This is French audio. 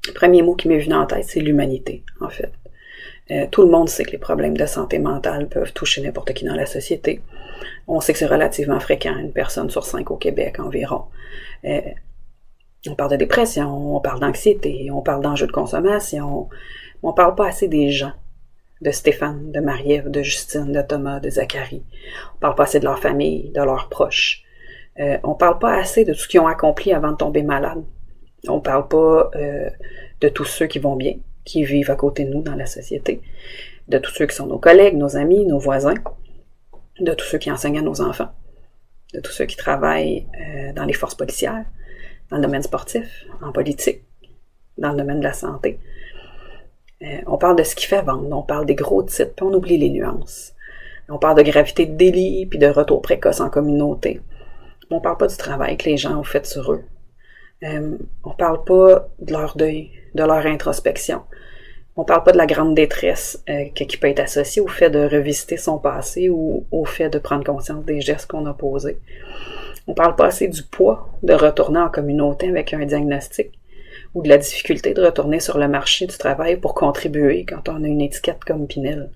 Le premier mot qui m'est venu en tête, c'est l'humanité, en fait. Tout le monde sait que les problèmes de santé mentale peuvent toucher n'importe qui dans la société. On sait que c'est relativement fréquent, une personne sur 5 au Québec environ. On parle de dépression, on parle d'anxiété, on parle d'enjeux de consommation. On parle pas assez des gens, de Stéphane, de Marie-Ève, de Justine, de Thomas, de Zacharie. On parle pas assez de leur famille, de leurs proches. On parle pas assez de tout ce qu'ils ont accompli avant de tomber malade. On parle pas de tous ceux qui vont bien, qui vivent à côté de nous dans la société, de tous ceux qui sont nos collègues, nos amis, nos voisins, de tous ceux qui enseignent à nos enfants, de tous ceux qui travaillent dans les forces policières, dans le domaine sportif, en politique, dans le domaine de la santé. On parle de ce qui fait vendre, on parle des gros titres, puis on oublie les nuances. On parle de gravité de délit, puis de retour précoce en communauté. On parle pas du travail que les gens ont fait sur eux. On parle pas de leur deuil, de leur introspection. On parle pas de la grande détresse qui peut être associée au fait de revisiter son passé ou au fait de prendre conscience des gestes qu'on a posés. On parle pas assez du poids de retourner en communauté avec un diagnostic ou de la difficulté de retourner sur le marché du travail pour contribuer quand on a une étiquette comme Pinel.